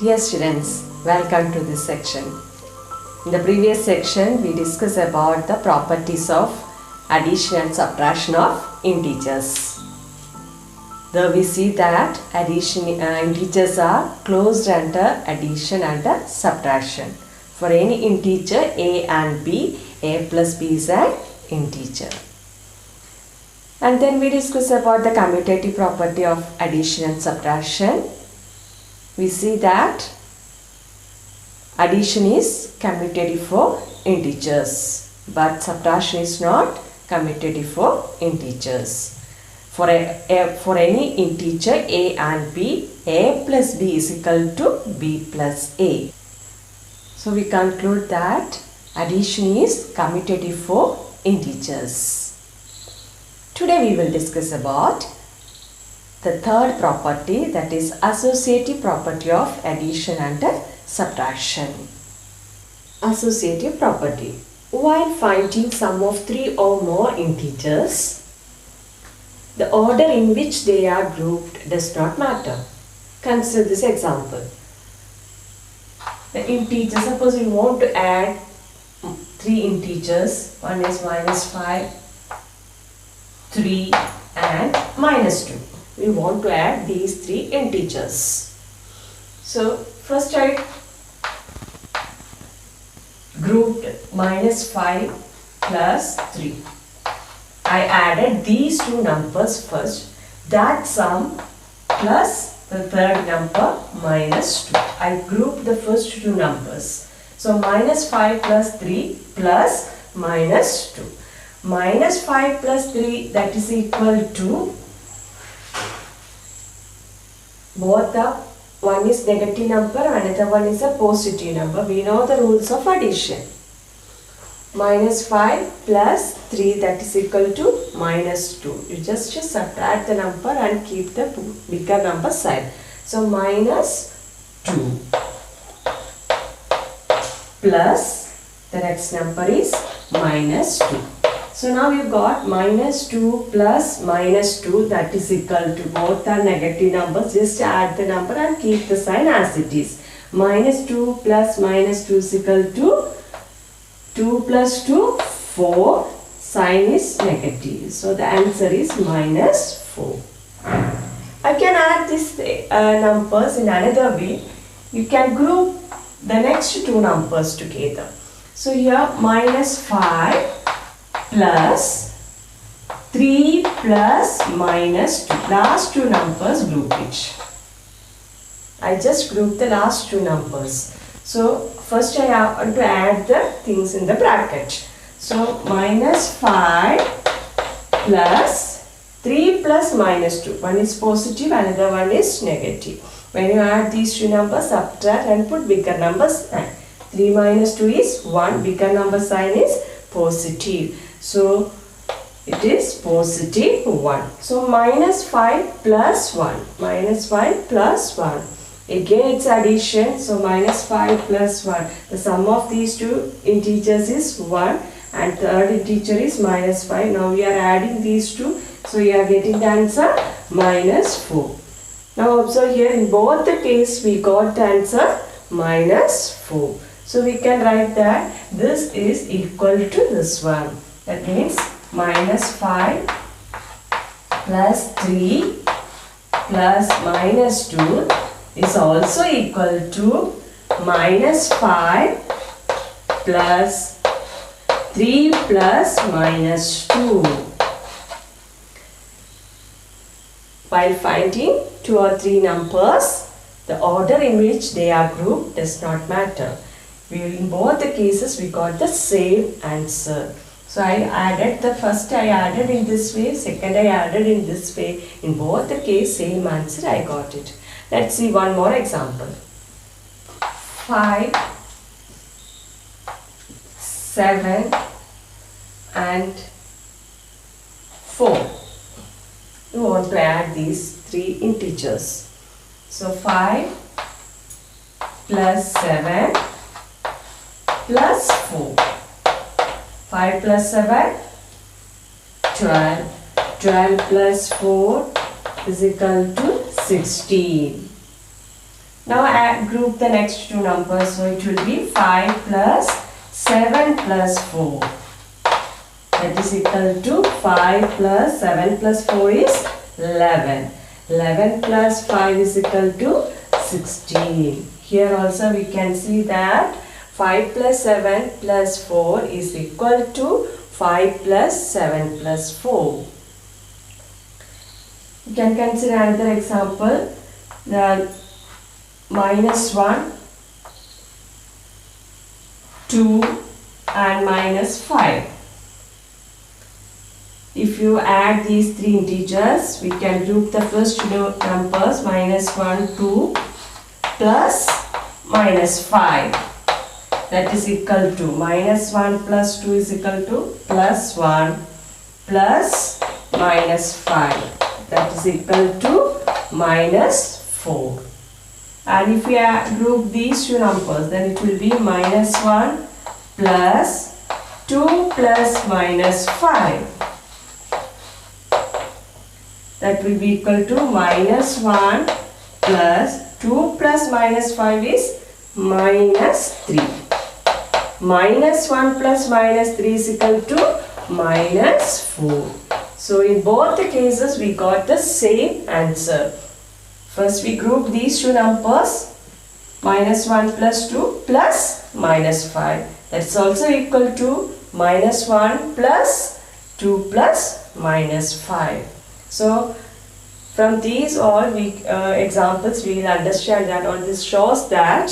Dear students, welcome to this section. In the previous section, we discussed about the properties of addition and subtraction of integers. There we see that integers are closed under addition and subtraction. For any integer a and b, a plus b is an integer. And then we discuss about the commutative property of addition and subtraction. We see that addition is commutative for integers, but subtraction is not commutative for integers. For any integer a and b, a plus b is equal to b plus a. So we conclude that addition is commutative for integers. Today we will discuss about the third property, that is associative property of addition and subtraction. Associative property. While finding sum of three or more integers, the order in which they are grouped does not matter. Consider this example. The integer, suppose we want to add three integers. One is -5, 3 and -2. We want to add these three integers. So first I grouped -5 plus 3. I added these two numbers first, that sum plus the third number -2. I grouped the first two numbers. So -5 plus 3 plus -2. -5 plus 3, that is equal to, both are, one is negative number, another one is a positive number. We know the rules of addition. -5 plus 3, that is equal to -2. You just subtract the number and keep the bigger number side. So -2 plus the next number is -2. So now you got -2 plus -2, that is equal to, both are negative numbers. Just add the number and keep the sign as it is. -2 plus -2 is equal to 2 plus 2, 4. Sign is negative. So the answer is -4. I can add these numbers in another way. You can group the next two numbers together. So here -5 plus 3 plus -2. Last two numbers group it. I just grouped the last two numbers. So first I have to add the things in the bracket. So -5 plus 3 plus -2. One is positive, another one is negative. When you add these two numbers, subtract and put bigger number sign. 3 minus 2 is 1. Bigger number sign is positive. So it is positive 1. So -5 plus 1. -5 plus 1. Again it's addition. So -5 plus 1. The sum of these two integers is 1. And third integer is -5. Now we are adding these two. So we are getting the answer -4. Now observe here, in both the case we got the answer -4. So we can write that this is equal to this one. That means -5 plus 3 plus -2 is also equal to -5 plus 3 plus -2. While finding two or three numbers, the order in which they are grouped does not matter. In both the cases we got the same answer. So I added the first, I added in this way, second I added in this way. In both the case, same answer I got it. Let's see one more example. 5, 7 and 4. We want to add these three integers. So 5 plus 7 plus 4. 5 plus 7, 12. 12 plus 4 is equal to 16. Now group the next two numbers. So it will be 5 plus 7 plus 4. That is equal to 5 plus 7 plus 4 is 11. 11 plus 5 is equal to 16. Here also we can see that 5 plus 7 plus 4 is equal to 5 plus 7 plus 4. You can consider another example. The minus 1, 2 and minus 5. If you add these three integers, we can group the first two numbers minus 1, 2 plus minus 5. That is equal to minus 1 plus 2 is equal to plus 1 plus minus 5. That is equal to minus 4. And if we group these two numbers, then it will be minus 1 plus 2 plus minus 5. That will be equal to minus 1 plus 2 plus minus 5 is minus 3. Minus 1 plus minus 3 is equal to minus 4. So in both the cases we got the same answer. First we group these two numbers, minus 1 plus 2 plus minus 5. That is also equal to minus 1 plus 2 plus minus 5. So from these all examples we will understand that all this shows that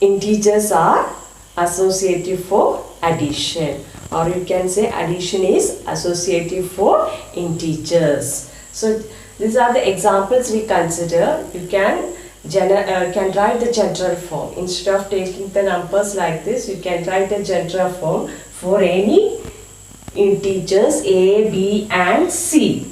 integers are associative for addition, or you can say addition is associative for integers. So these are the examples we consider. You can write the general form. Instead of taking the numbers like this, you can write the general form for any integers a, b and c.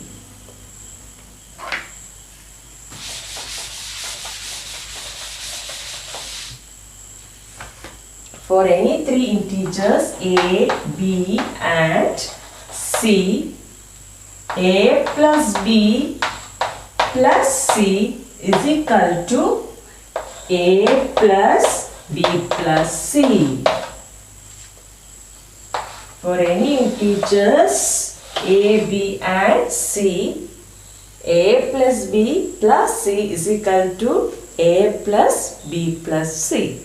For any three integers a, b and c, a plus b plus c is equal to a plus b plus c. For any integers a, b and c, a plus b plus c is equal to a plus b plus c.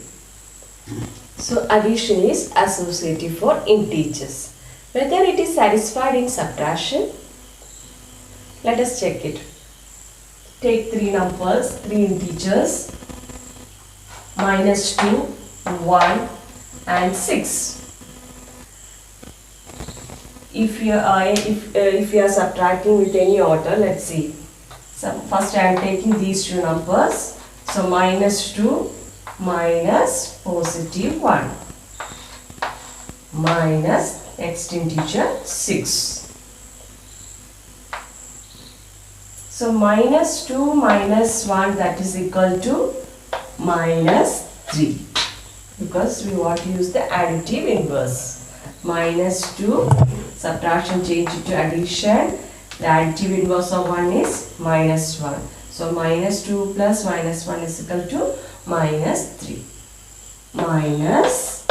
So addition is associative for integers. Whether it is satisfied in subtraction, let us check it. Take three numbers, three integers, minus 2, 1 and 6. If you are subtracting with any order, let's see. So first I am taking these two numbers. So minus 2 minus positive 1 minus next integer 6. So minus 2 minus 1, that is equal to minus 3, because we want to use the additive inverse. Minus 2, subtraction change it to addition. The additive inverse of 1 is minus 1. So minus 2 plus minus 1 is equal to minus 3. Minus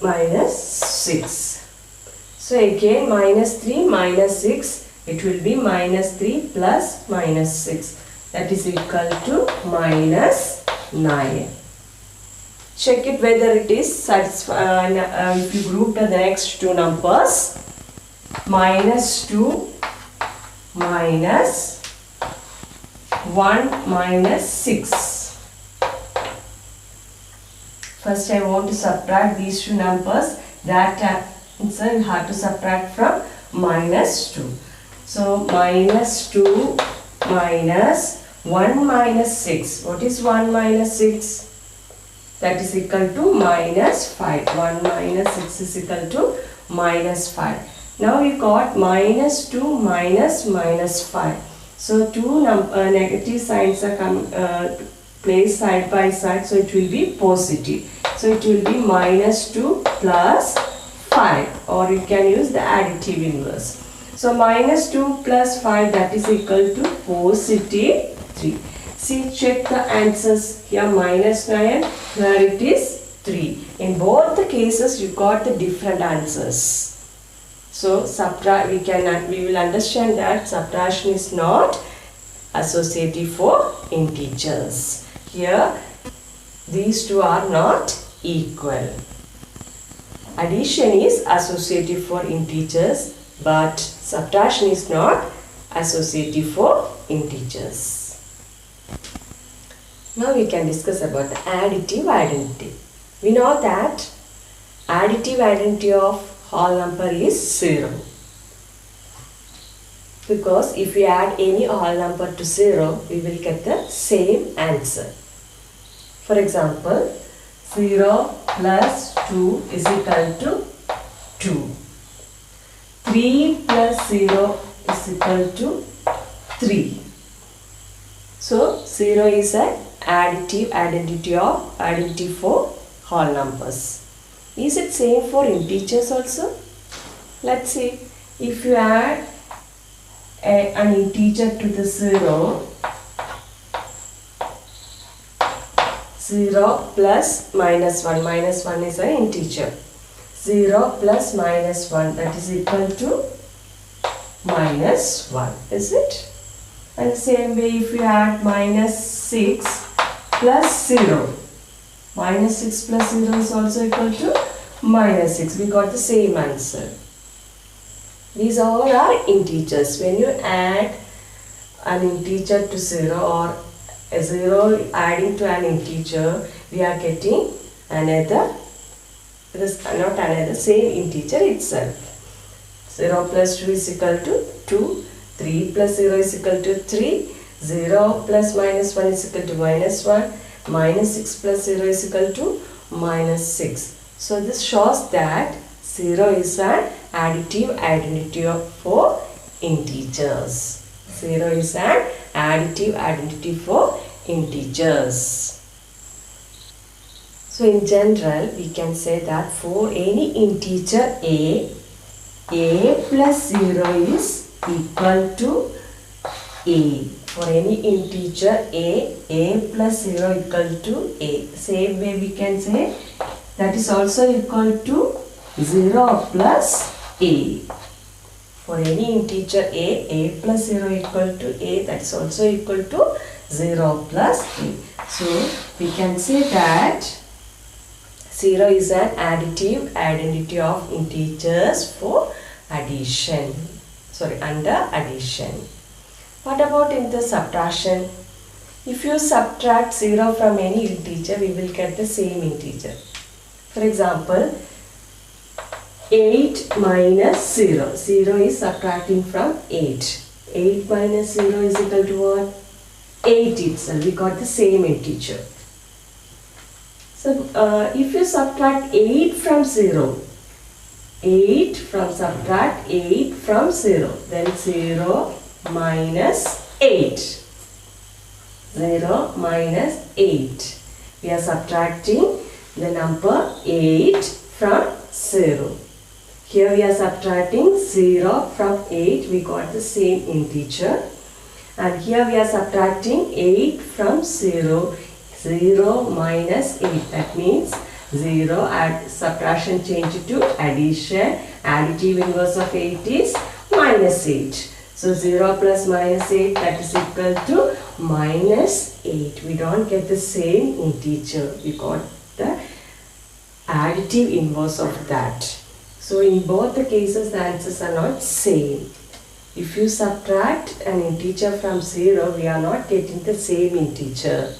minus 6. So again minus 3 minus 6, it will be minus 3 plus minus 6. That is equal to minus 9. Check it whether it is satisfied. If you group the next two numbers, minus 2 minus 1 minus 6. First I want to subtract these two numbers. That answer you have to subtract from minus 2. So minus 2 minus 1 minus 6. What is 1 minus 6? That is equal to minus 5. 1 minus 6 is equal to minus 5. Now we got minus 2 minus minus 5. So two negative signs are placed side by side. So it will be positive. So it will be minus 2 plus 5, or you can use the additive inverse. So minus 2 plus 5, that is equal to positive 3. See, check the answers. Here minus 9, here it is 3. In both the cases you got the different answers. So we will understand that subtraction is not associative for integers. Here these two are not equal. Addition is associative for integers, but subtraction is not associative for integers. Now we can discuss about the additive identity. We know that additive identity of whole number is 0. Because if we add any whole number to 0, we will get the same answer. For example, 0 plus 2 is equal to 2. 3 plus 0 is equal to 3. So 0 is an additive identity for whole numbers. Is it same for integers also? Let's see. If you add an integer to the 0, 0 plus minus 1 is an integer. 0 plus minus 1, that is equal to minus 1, is it? And the same way, if you add minus 6 plus 0, minus 6 plus 0 is also equal to minus 6. We got the same answer. These all are integers. When you add an integer to 0 or a 0 adding to an integer, we are getting another, same integer itself. 0 plus 2 is equal to 2. 3 plus 0 is equal to 3. 0 plus minus 1 is equal to minus 1. Minus 6 plus 0 is equal to minus 6. So this shows that 0 is an additive identity for integers. 0 is an additive identity for integers. So in general, we can say that for any integer a plus 0 is equal to a. For any integer a plus 0 equal to a. Same way we can say that is also equal to 0 plus a. For any integer a plus 0 equal to a, that is also equal to 0 plus a. So we can say that 0 is an additive identity of integers for addition. Under addition. What about in the subtraction? If you subtract 0 from any integer, we will get the same integer. For example, 8 minus 0. 0 is subtracting from 8. 8 minus 0 is equal to what? 8 itself. We got the same integer. So, if you subtract 8 from 0, subtract 8 from 0, then 0 minus 8. 0 minus 8. We are subtracting the number 8 from 0. Here we are subtracting 0 from 8. We got the same integer. And here we are subtracting 8 from 0. 0 minus 8. That means 0 add subtraction change to addition. Additive inverse of 8 is minus 8. So 0 plus minus 8, that is equal to minus 8. We don't get the same integer. We got the additive inverse of that. So in both the cases, the answers are not same. If you subtract an integer from 0, we are not getting the same integer.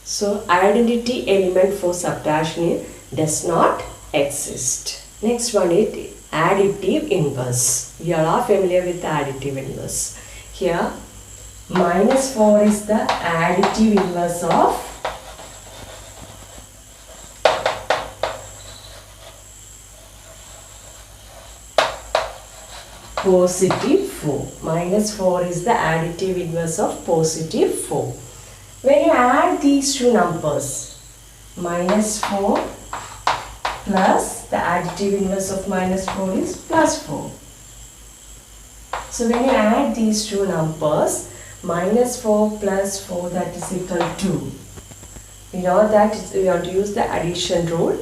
So identity element for subtraction does not exist. Next one is additive inverse. We all are familiar with the additive inverse. Here minus 4 is the additive inverse of positive 4. Minus 4 is the additive inverse of positive 4. When you add these two numbers, minus 4 plus the additive inverse of minus 4 is plus 4. So when you add these two numbers, minus 4 plus 4, that is equal to, we know that we have to use the addition rule.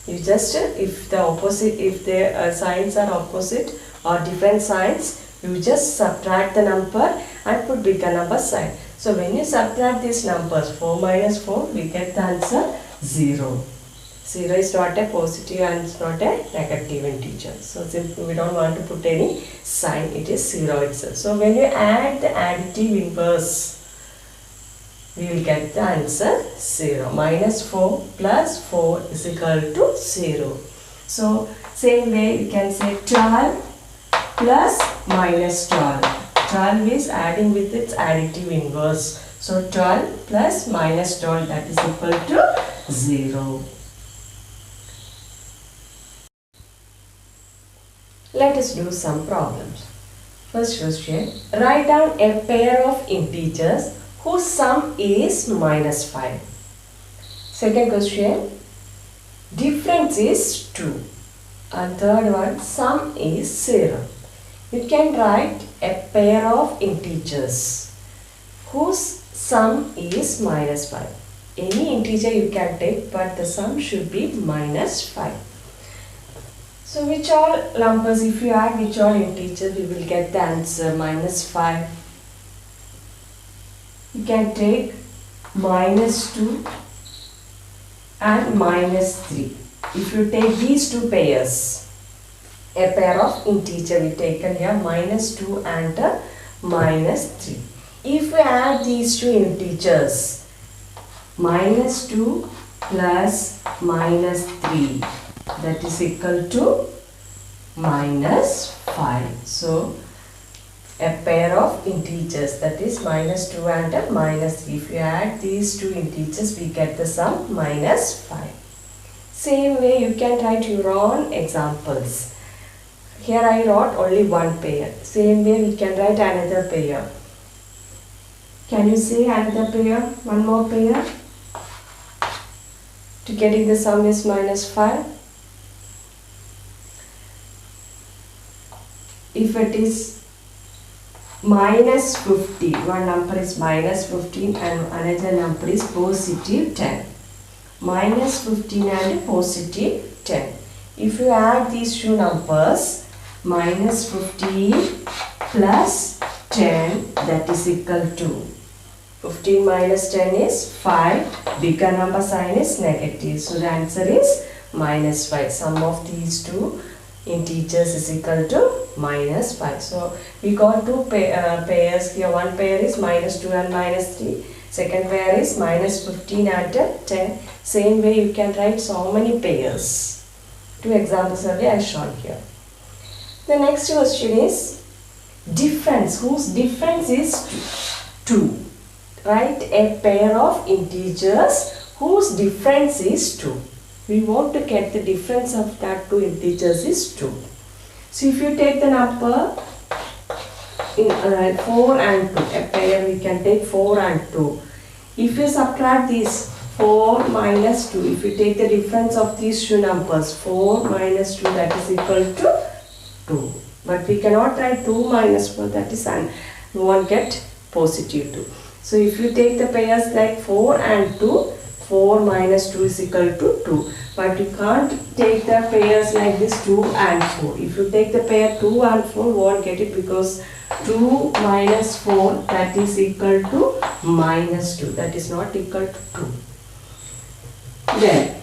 You just, if the signs are opposite or different signs, you just subtract the number and put bigger number sign. So when you subtract these numbers, 4 minus 4, we get the answer 0. 0 is not a positive and it's not a negative integer. So simply we don't want to put any sign, it is 0 itself. So when you add the additive inverse, we will get the answer 0. Minus 4 plus 4 is equal to 0. So same way we can say 12 plus minus 12. 12 is adding with its additive inverse. So 12 plus minus 12, that is equal to 0. Let us do some problems. First question, write down a pair of integers whose sum is minus 5. Second question, difference is 2. And third one, sum is 0. You can write a pair of integers whose sum is minus 5. Any integer you can take, but the sum should be minus 5. So which all numbers, if you add which all integers, we will get the answer minus 5. You can take minus 2 and minus 3. If you take these two pairs, a pair of integer we taken here, minus 2 and minus 3. If we add these two integers, minus 2 plus minus 3, that is equal to minus 5. So a pair of integers, that is minus 2 and minus 3. If you add these two integers, we get the sum minus 5. Same way you can write your own examples. Here I wrote only one pair. Same way we can write another pair. Can you say another pair? One more pair? To getting the sum is minus 5. If it is minus 50, one number is minus 15 and another number is positive 10. Minus 15 and positive 10. If you add these two numbers, minus 15 plus 10, that is equal to 15 minus 10 is 5. Bigger number sign is negative. So the answer is minus 5. Sum of these two integers is equal to minus 5. So we got two pairs here. One pair is minus 2 and minus 3. Second pair is minus 15 and 10. Same way you can write so many pairs. Two examples only I shown here. The next question is difference. Whose difference is 2? Write a pair of integers whose difference is 2. We want to get the difference of that two integers is 2. So if you take the number in 4 and 2, a pair we can take 4 and 2. If you subtract these 4 minus 2, if you take the difference of these two numbers, 4 minus 2, that is equal to 2. But we cannot write 2 minus 4, that is, and we won't get positive 2. So if you take the pairs like 4 and 2, 4 minus 2 is equal to 2. But you can't take the pairs like this 2 and 4. If you take the pair 2 and 4, you won't get it because 2 minus 4, that is equal to minus 2. That is not equal to 2. Then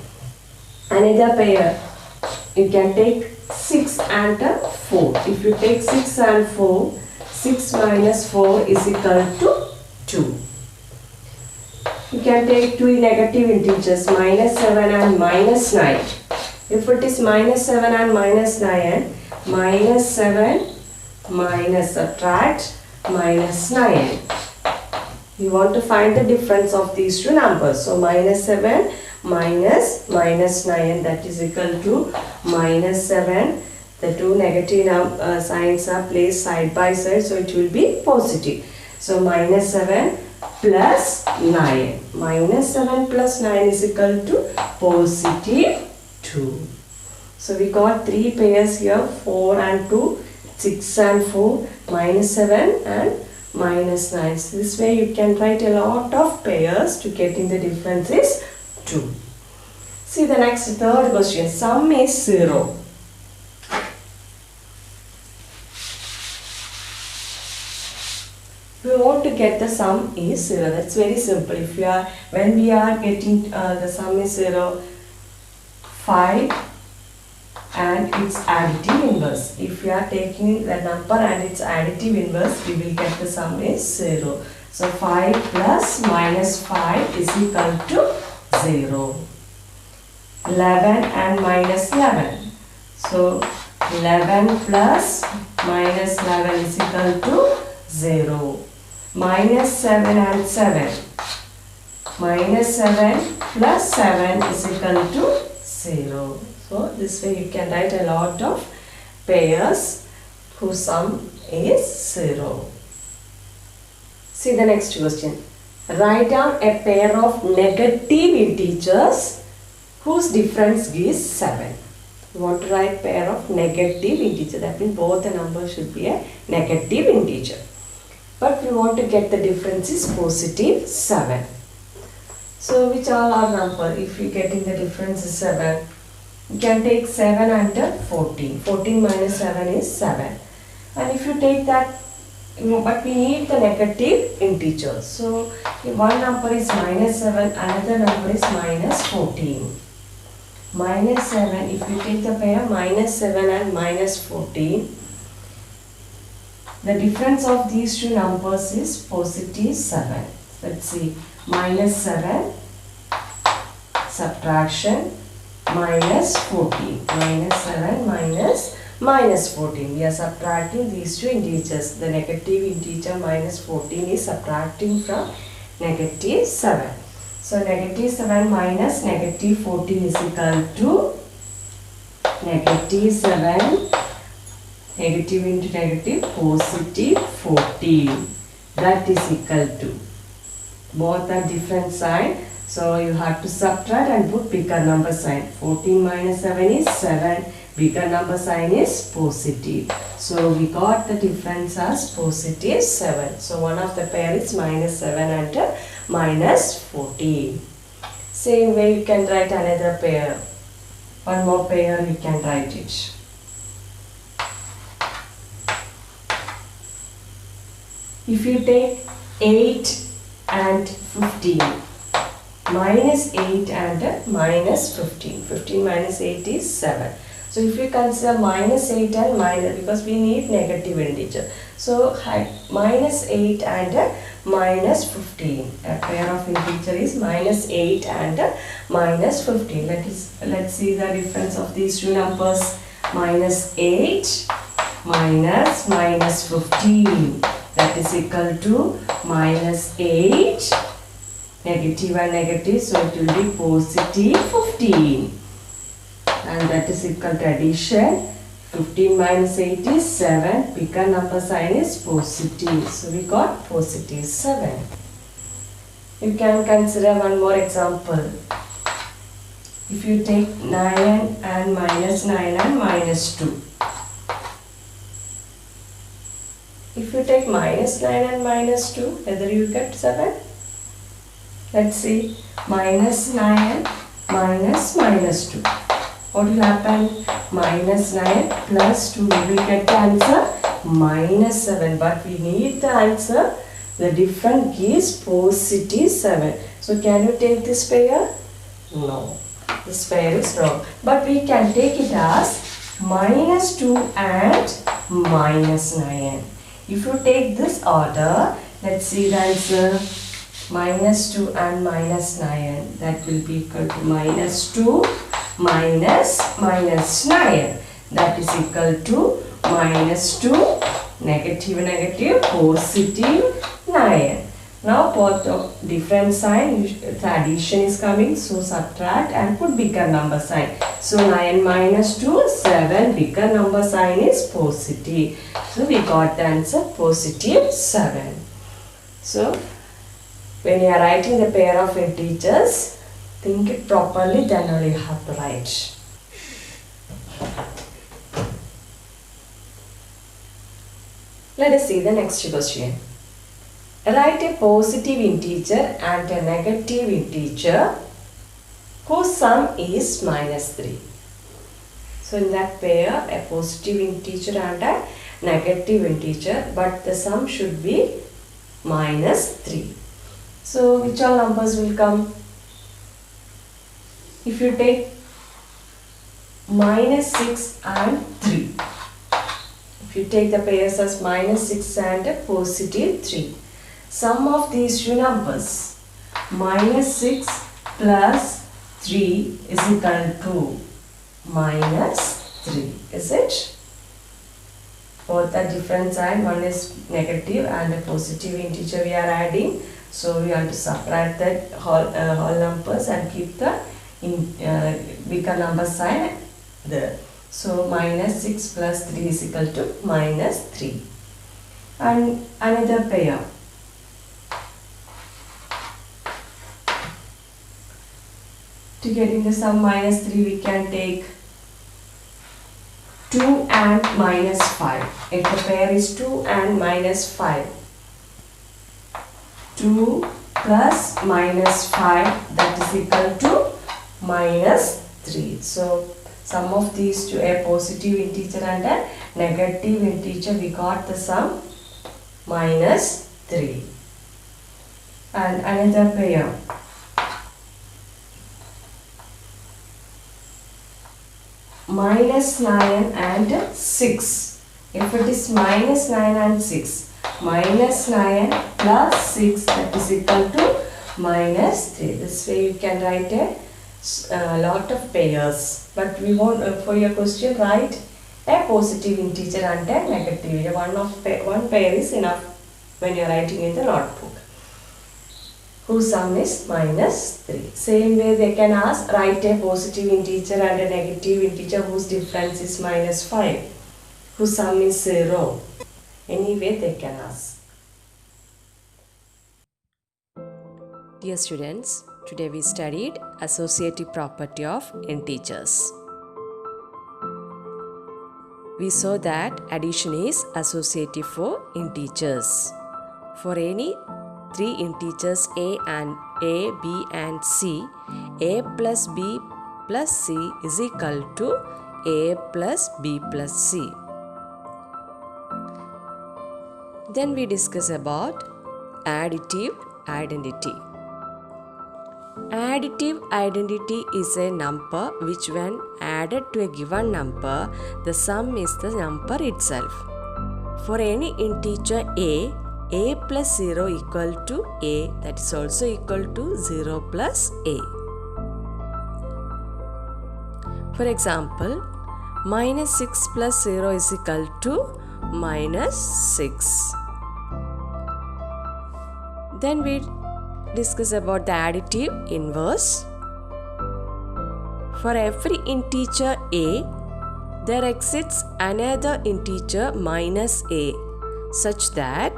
another pair, you can take 6 and 4. If you take 6 and 4, 6 minus 4 is equal to 2. You can take two negative integers, minus 7 and minus 9. If it is minus 7 and minus 9, minus 7 minus subtract minus 9. You want to find the difference of these two numbers. So minus 7 minus minus 9, that is equal to minus 7. The two negative signs are placed side by side, so it will be positive. So minus 7 plus 9. Minus 7 plus 9 is equal to positive 2. So we got three pairs here, 4 and 2, 6 and 4, minus 7 and minus 9. So this way you can write a lot of pairs to getting the difference is 2. See the next third question. Sum is 0. We want to get the sum is 0. That's very simple. When we are getting the sum is 0, 5 and its additive inverse. If we are taking the number and its additive inverse, we will get the sum is 0. So 5 plus minus 5 is equal to 0. 11 and minus 11. So 11 plus minus 11 is equal to 0. Minus 7 and 7. Minus 7 plus 7 is equal to 0. So this way you can write a lot of pairs whose sum is 0. See the next question. Write down a pair of negative integers whose difference gives 7. You want to write pair of negative integer. That means both the numbers should be a negative integer. But we want to get the difference is positive 7. So which all are number? If you getting the difference is 7, you can take 7 and 14. 14 minus 7 is 7. And if you take that, but we need the negative integer. So one number is minus 7, another number is minus 14. Minus 7, if you take the pair minus 7 and minus 14, the difference of these two numbers is positive 7. Let's see, minus 7, subtraction, minus 14. Minus 7 minus 14. We are subtracting these two integers. The negative integer minus 14 is subtracting from negative 7. So negative 7 minus negative 14 is equal to negative 7, negative into negative, positive 14. That is equal to, both are different sign. So you have to subtract and put bigger number sign. 14 minus 7 is 7. Bigger number sign is positive. So we got the difference as positive 7. So one of the pair is minus 7 and minus 14. Same way you can write another pair. One more pair you can write it. If you take 8 and 15, minus 8 and minus 15. 15 minus 8 is 7. So if you consider minus 8 and minus, because we need negative integer. So minus 8 and minus 15. A pair of integer is minus 8 and minus 15. Let's see the difference of these two numbers. Minus 8 minus minus 15. That is equal to minus 8. Negative and negative, so it will be positive 15. And that is equal to addition. 15 minus 8 is 7. Bigger number sign is positive. So we got positive 7. You can consider one more example. If you take 9 and minus 9 and minus 2. If you take minus 9 and minus 2, whether you get 7? Let's see. Minus 9 minus minus 2. What will happen? Minus 9 plus 2. We will get the answer minus 7. But we need the answer. The difference gives positive 7. So can you take this pair? No. This pair is wrong. But we can take it as minus 2 and minus 9. If you take this order, let's see the answer. Minus 2 and minus 9. That will be equal to minus 2 minus minus 9. That is equal to minus 2, negative negative, positive 9. Now both of different sign, the addition is coming, so subtract and put bigger number sign. So 9 minus 2, 7, bigger number sign is positive. So we got the answer positive 7. So when you are writing the pair of integers, think it properly, then only you have to write. Let us see the next question. Write a positive integer and a negative integer whose sum is -3. So in that pair, a positive integer and a negative integer, but the sum should be -3. So which all numbers will come? If you take -6 and 3. If you take the pairs as -6 and a +3. Sum of these two numbers, -6 plus 3 is equal to -3. Is it? Both are different sign. One is negative and a positive integer we are adding. So we have to subtract that whole numbers and keep the bigger number sign there. So -6 plus 3 is equal to -3. And another pair. To get in the sum -3, we can take 2 and -5. If the pair is 2 and -5, 2 plus -5, that is equal to -3. So sum of these two, a positive integer and a negative integer, we got the sum -3. And another pair. -9 and 6. If it is -9 and 6, -9 plus 6, that is equal to -3. This way you can write a lot of pairs, but we want for your question write a positive integer and a negative. One pair is enough when you are writing in the notebook. Whose sum is -3. Same way they can ask, write a positive integer and a negative integer whose difference is -5. Whose sum is 0. Anyway they can ask. Dear students, today we studied associative property of integers. We saw that addition is associative for integers. For any 3 integers a, b and c, a plus b plus c is equal to a plus b plus c. Then we discuss about additive identity. Additive identity is a number which when added to a given number, the sum is the number itself. For any integer a plus 0 equal to a, that is also equal to 0 plus a. For example, -6 plus 0 is equal to -6. Then we discuss about the additive inverse. For every integer a, there exists another integer minus a, such that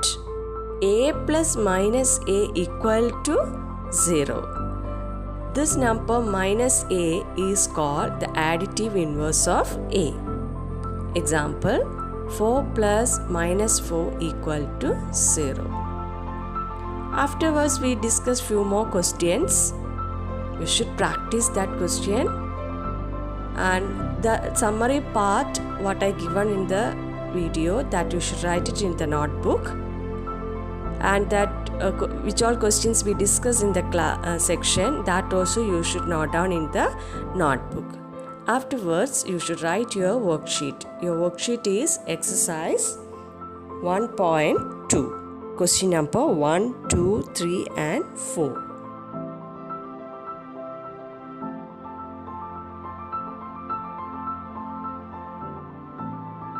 a plus minus a equal to 0. This number minus a is called the additive inverse of a. Example, 4 plus minus 4 equal to 0. Afterwards, we discuss few more questions. You should practice that question. And the summary part, what I given in the video, that you should write it in the notebook. And that which all questions we discuss in the section, that also you should note down in the notebook. Afterwards, you should write your worksheet. Your worksheet is exercise 1.2. Question number 1, 2, 3 and 4.